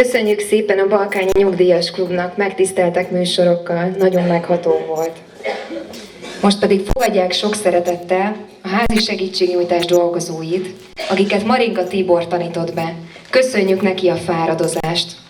Köszönjük szépen a Balkányi Nyugdíjas Klubnak, megtiszteltek műsorokkal, nagyon megható volt. Most pedig fogadják sok szeretettel a házi segítségnyújtás dolgozóit, akiket Marinka Tibor tanított be. Köszönjük neki a fáradozást!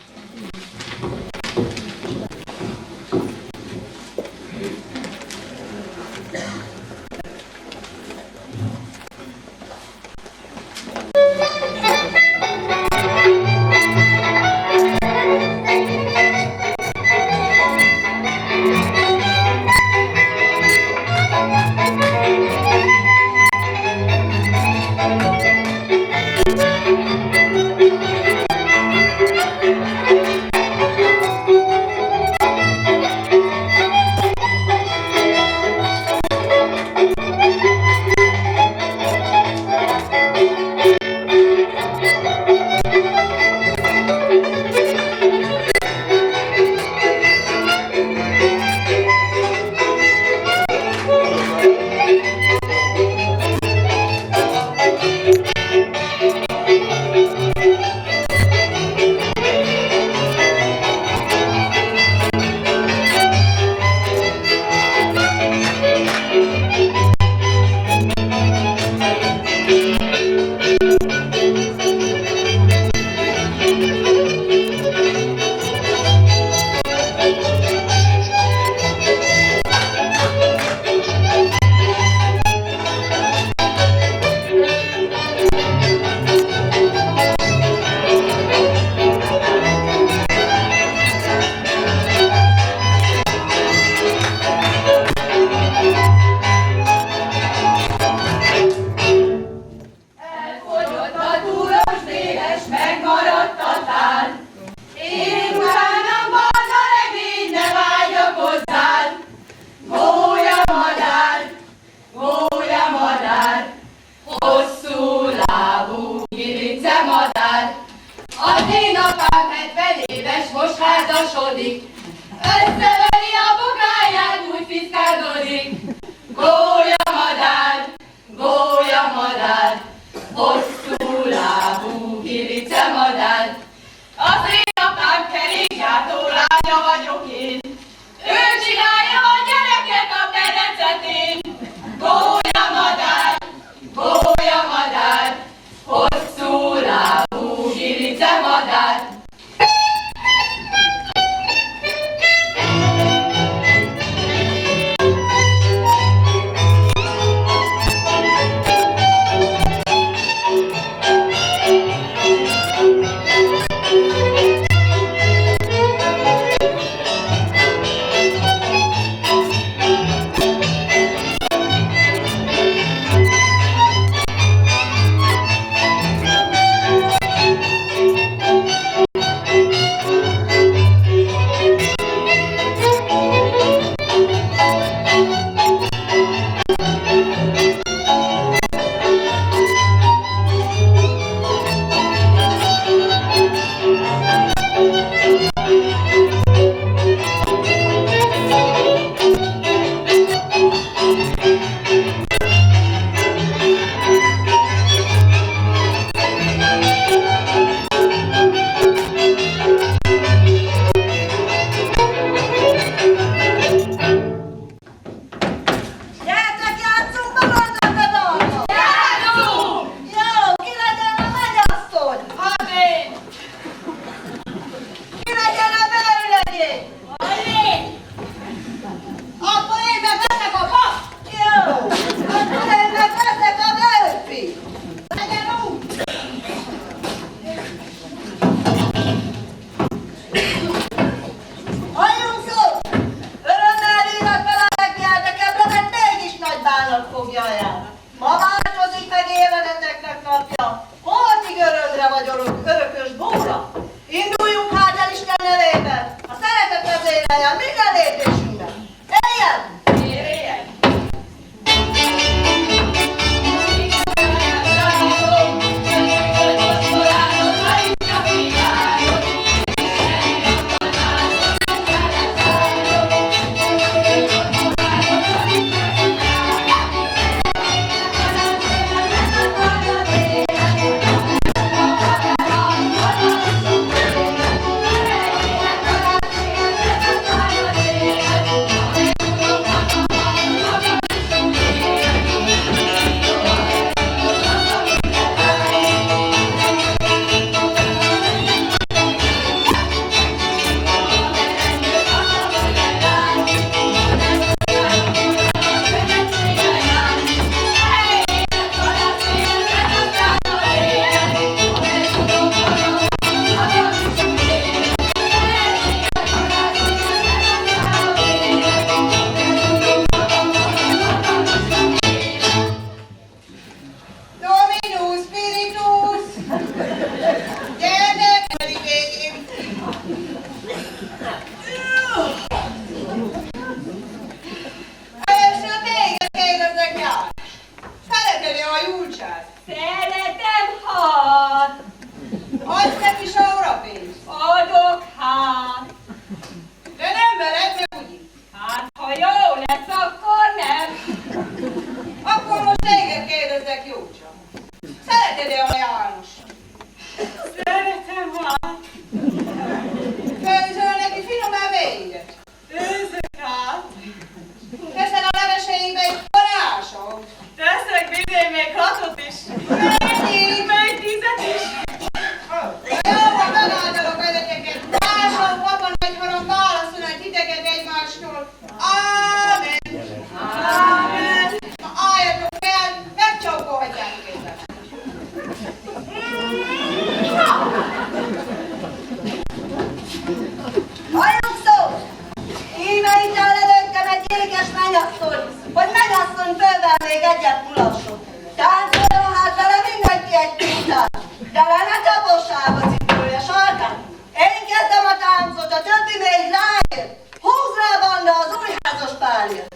mennyasszony, hogy mennyasszony fölvel még egyet mulasson. Táncoljon hát vele mindenki egy pintát, de le ne tapossál a cipője sarkán. Én kezdem a táncot, a többi még ráér. Húzz rá banda az újházas párért.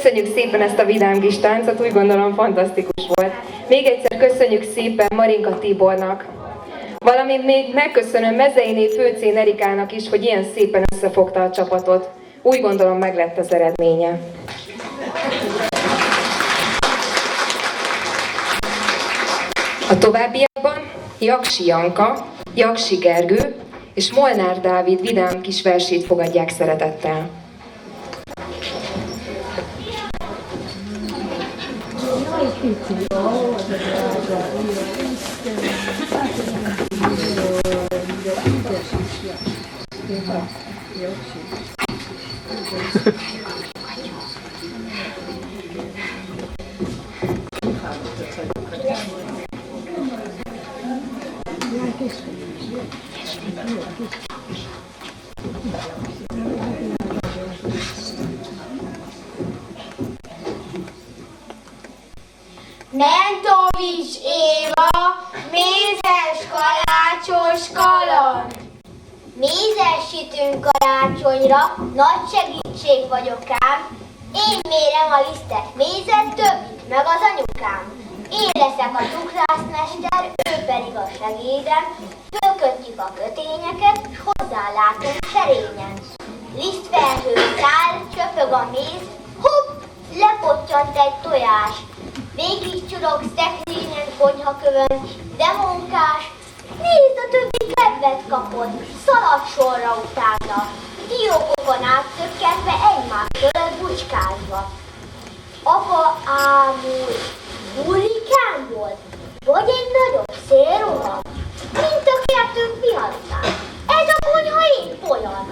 Köszönjük szépen ezt a vidám kis táncot, úgy gondolom fantasztikus volt. Még egyszer köszönjük szépen Marinka Tibornak, valamint még megköszönöm Mezeiné Főcén Erikának is, hogy ilyen szépen összefogta a csapatot. Úgy gondolom meglett az eredménye. A továbbiakban Jaksi Janka, Jaksi Gergő és Molnár Dávid vidám kis versét fogadják szeretettel. Mentovics Éva, mézes kalácsos kaland. Mézesítünk karácsonyra, nagy segítség vagyok ám. Én mérem a lisztet, mézet többit, meg az anyukám. Én leszek a cukrászmester, ő pedig a segédem. Fölkötjük a kötényeket, s hozzálátunk szerényen. Lisztfelhő száll, csöpög a méz, hopp, lepottyant egy tojás. Végig csurog szekrényen, konyhakövön, de munkás. Nézd, a többi kedvet kapott, szalad sorra utána. Diókokon átszökkentve egymás fölött bucskázva. Apa ámult, hurrikán volt, vagy egy nagyobb szélroham, mint a kertünk vihartán. Ez a konyha épp olyan.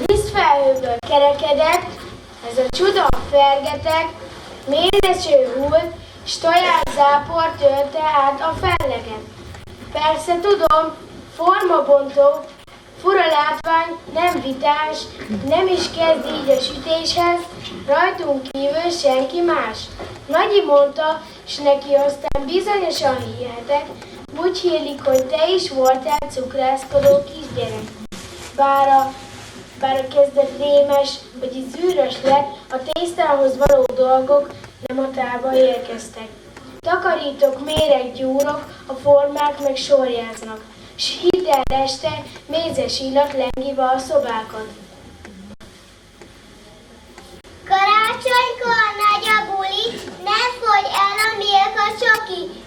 Lisztfelhőből kerekedett, ez a csuda fergetek, mézeső hult, s tojászápor tölte át a felleget. Persze tudom, formabontó, fura látvány, nem vitás, nem is kezd így a sütéshez, rajtunk kívül senki más. Nagyi mondta, s neki aztán bizonyosan hihetek, úgy hírlik, hogy te is voltál cukrászkodó kisgyerek. Bár a kezdet rémes, vagy így zűrös lett, a tésztához való dolgok nem a tálba érkeztek. Takarítok, méreg, gyúrok, a formák meg sorjáznak, s hidd el este mézes illat lengiva a szobákat. Karácsonykor nagy a buli, ne fogy el a milka csoki,